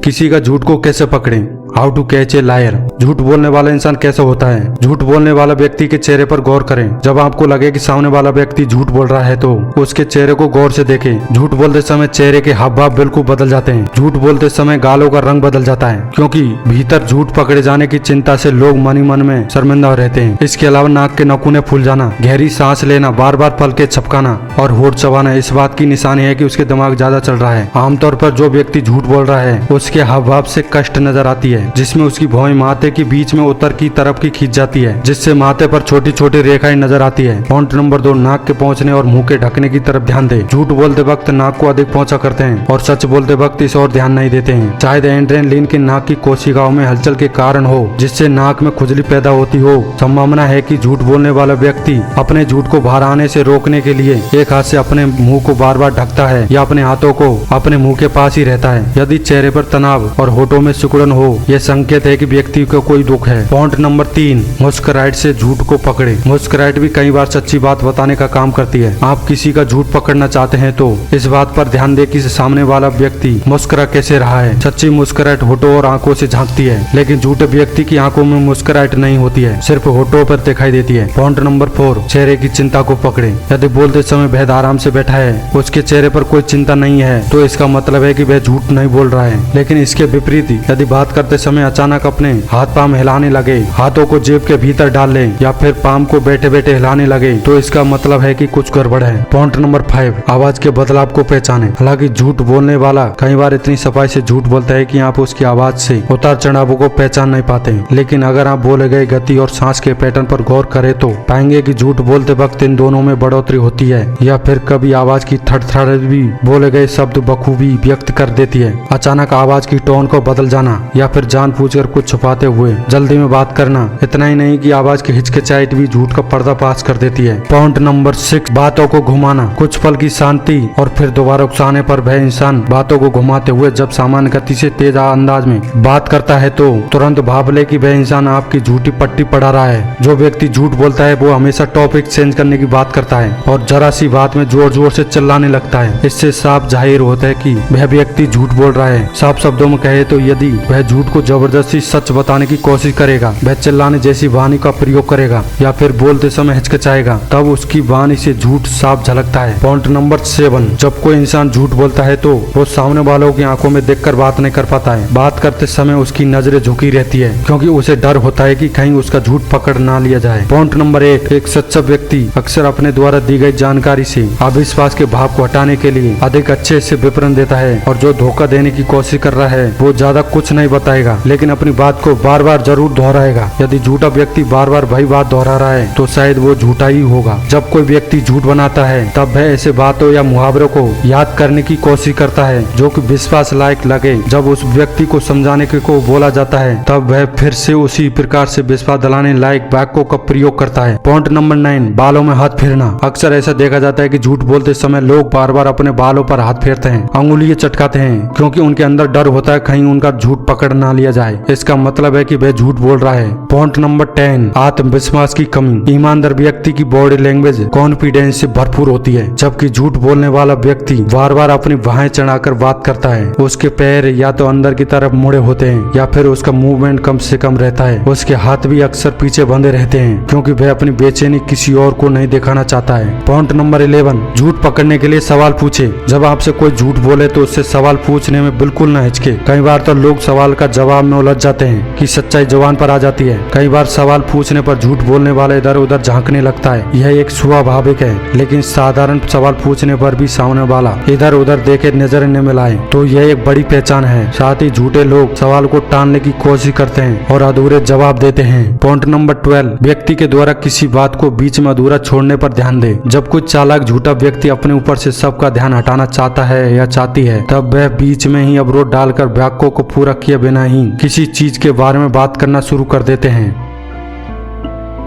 किसी का झूठ को कैसे पकड़ें, how to catch a liar. झूठ बोलने वाला इंसान कैसे होता है। झूठ बोलने वाला व्यक्ति के चेहरे पर गौर करें। जब आपको लगे कि सामने वाला व्यक्ति झूठ बोल रहा है तो उसके चेहरे को गौर से देखें। झूठ बोलते समय चेहरे के हाव भाव बिल्कुल बदल जाते हैं। झूठ बोलते समय गालों का रंग बदल जाता है, क्योंकि भीतर झूठ पकड़े जाने की चिंता से लोग मन ही मन में शर्मिंदा रहते हैं। इसके अलावा नाक के नखूने फूल जाना, गहरी सांस लेना, बार बार पलकें झपकाना और होठ चबाना इस बात की निशानी है कि उसके दिमाग ज्यादा चल रहा है। आमतौर पर जो व्यक्ति झूठ बोल रहा है उसके हाव भाव से कष्ट नजर आती है, जिसमें उसकी भौहें माथे के बीच में उत्तर की तरफ की खींच जाती है, जिससे माथे पर छोटी छोटी रेखाएं नजर आती है। पॉइंट नंबर 2, नाक के पहुंचने और मुंह के ढकने की तरफ ध्यान दें। झूठ बोलते वक्त नाक को अधिक पहुंचा करते हैं और सच बोलते वक्त इस ओर ध्यान नहीं देते हैं। शायद एड्रेनलिन की नाक की कोशिकाओं में हलचल के कारण हो, जिससे नाक में खुजली पैदा होती हो। संभावना है कि झूठ बोलने वाला व्यक्ति अपने झूठ को बाहर आने से रोकने के लिए एक हाथ से अपने मुंह को बार बार ढकता है या अपने हाथों को अपने मुंह के पास ही रहता है। यदि चेहरे पर तनाव और होठों में सिकुड़न हो, यह संकेत है कि व्यक्ति को कोई दुख है। पॉइंट नंबर 3, मुस्कुराहट से झूठ को पकड़े। मुस्कुराहट भी कई बार सच्ची बात बताने का काम करती है। आप किसी का झूठ पकड़ना चाहते हैं तो इस बात पर ध्यान दें कि सामने वाला व्यक्ति मुस्कुरा कैसे रहा है। सच्ची मुस्कुराहट होठों और आंखों से झांकती है, लेकिन झूठे व्यक्ति की आंखों में मुस्कुराहट नहीं होती है, सिर्फ होठों पर दिखाई देती है। पॉइंट नंबर 4, चेहरे की चिंता को पकड़े। यदि बोलते समय वह आराम से बैठा है, उसके चेहरे पर कोई चिंता नहीं है, तो इसका मतलब है कि वह झूठ नहीं बोल रहा है। लेकिन इसके विपरीत यदि बात करते समय अचानक अपने हाथ पांव हिलाने लगे, हाथों को जेब के भीतर डाल ले या फिर पाम को बैठे बैठे हिलाने लगे, तो इसका मतलब है कि कुछ गड़बड़ है। पॉइंट नंबर 5, आवाज के बदलाव को पहचाने। हालांकि झूठ बोलने वाला कई बार इतनी सफाई से झूठ बोलता है कि आप उसकी आवाज से उतार चढ़ावों को पहचान नहीं पाते, लेकिन अगर आप बोले गए गति और सांस के पैटर्न पर गौर करें तो पाएंगे कि झूठ बोलते वक्त इन दोनों में बढ़ोतरी होती है, या फिर कभी आवाज की थड़थड़ाहट भी बोले गए शब्द बखूबी व्यक्त कर देती है। अचानक आवाज की टोन को बदल जाना या फिर जानबूझकर कुछ छुपाते हुए जल्दी में बात करना। इतना ही नहीं कि आवाज की हिचकिचाहट भी झूठ का पर्दाफाश कर देती है। पॉइंट नंबर 6, बातों को घुमाना। कुछ पल की शांति और फिर दोबारा उकसाने पर वह इंसान बातों को घुमाते हुए जब सामान्य गति से तेज अंदाज में बात करता है तो तुरंत भाप ले कि वह इंसान आपकी झूठी पट्टी पढ़ा रहा है। जो व्यक्ति झूठ बोलता है वो हमेशा टॉपिक चेंज करने की बात करता है और जरा सी बात में जोर जोर से चिल्लाने लगता है। इससे साफ जाहिर होता है कि वह व्यक्ति झूठ बोल रहा है। साफ शब्दों में कहे तो यदि वह झूठ को जबरदस्ती सच बताने की कोशिश करेगा, वह चिल्लाने जैसी वाणी का प्रयोग करेगा या फिर बोलते समय हिचकिचाएगा, तब उसकी वाणी से झूठ साफ झलकता है। पॉइंट नंबर 7, जब कोई इंसान झूठ बोलता है तो वो सामने वालों की आंखों में देखकर बात नहीं कर पाता है। बात करते समय उसकी नजरें झुकी रहती है, क्योंकि उसे डर होता है कि कहीं उसका झूठ पकड़ ना लिया जाए। पॉइंट नंबर 1, एक सच्चा व्यक्ति अक्सर अपने द्वारा दी गई जानकारी से अविश्वास के भाव को हटाने के लिए अधिक अच्छे से विवरण देता है, और जो धोखा देने की कोशिश कर रहा है वो ज्यादा कुछ नहीं बताएगा, लेकिन अपनी बात को बार बार जरूर दोहराएगा। यदि झूठा व्यक्ति बार बार वही बात दोहरा रहा है तो शायद वो झूठा ही होगा। जब कोई व्यक्ति झूठ बनाता है तब वह ऐसे बातों या मुहावरों को याद करने की कोशिश करता है जो कि विश्वास लायक लगे। जब उस व्यक्ति को समझाने के को बोला जाता है तब वह फिर से उसी प्रकार से विश्वास दिलाने लायक वाक्यों का प्रयोग करता है। पॉइंट नंबर 9, बालों में हाथ फेरना। अक्सर ऐसा देखा जाता है कि झूठ बोलते समय लोग बार बार अपने बालों पर हाथ फेरते हैं, अंगुलियां चटकाते हैं, क्योंकि उनके अंदर डर होता है कहीं उनका झूठ पकड़ ना लिया जाए। इसका मतलब है कि वह झूठ बोल रहा है। पॉइंट नंबर 10, आत्मविश्वास की कमी। ईमानदार व्यक्ति की बॉडी लैंग्वेज कॉन्फिडेंस से भरपूर होती है, जबकि झूठ बोलने वाला व्यक्ति बार बार अपनी बाहें चढ़ाकर बात करता है। उसके पैर या तो अंदर की तरफ मुड़े होते हैं या फिर उसका मूवमेंट कम से कम रहता है। उसके हाथ भी अक्सर पीछे बंधे रहते हैं, क्योंकि वह अपनी बेचैनी किसी और को नहीं दिखाना चाहता है। पॉइंट नंबर 11, झूठ पकड़ने के लिए सवाल पूछे। जब आपसे कोई झूठ बोले तो उससे सवाल पूछने में बिल्कुल न हिचके। कई बार तो लोग सवाल का जवाब में उलझ जाते हैं कि सच्चाई जुबान पर आ जाती है। कई बार सवाल पूछने पर झूठ बोलने वाला इधर उधर झांकने लगता है। यह एक स्वाभाविक है, लेकिन साधारण सवाल पूछने पर भी सामने वाला इधर उधर देखे नजर न मिलाए तो यह एक बड़ी पहचान है। साथ ही झूठे लोग सवाल को टालने की कोशिश करते हैं और अधूरे जवाब देते हैं। पॉइंट नंबर 12, व्यक्ति के द्वारा किसी बात को बीच में अधूरा छोड़ने पर ध्यान दे। जब कोई चालाक झूठा व्यक्ति अपने ऊपर से सबका ध्यान हटाना चाहता है या चाहती है, तब वह बीच में ही अवरोध डालकर वाक्यों को पूरा किए बिना ही किसी चीज के बारे में बात करना शुरू कर देते हैं।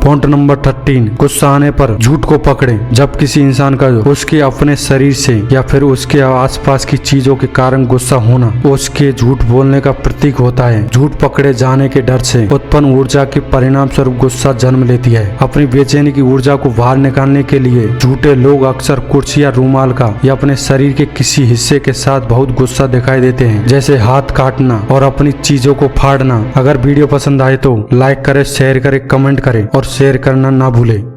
पॉइंट नंबर 13, गुस्सा आने पर झूठ को पकड़े। जब किसी इंसान का उसके अपने शरीर से या फिर उसके आसपास की चीजों के कारण गुस्सा होना उसके झूठ बोलने का प्रतीक होता है। झूठ पकड़े जाने के डर से उत्पन्न ऊर्जा के परिणाम स्वरूप गुस्सा जन्म लेती है। अपनी बेचैनी की ऊर्जा को बाहर निकालने के लिए झूठे लोग अक्सर कुर्सी या रूमाल का या अपने शरीर के किसी हिस्से के साथ बहुत गुस्सा दिखाई देते हैं, जैसे हाथ काटना और अपनी चीजों को फाड़ना। अगर वीडियो पसंद आए तो लाइक करें, शेयर करें, कमेंट करें और शेयर करना ना भूलें।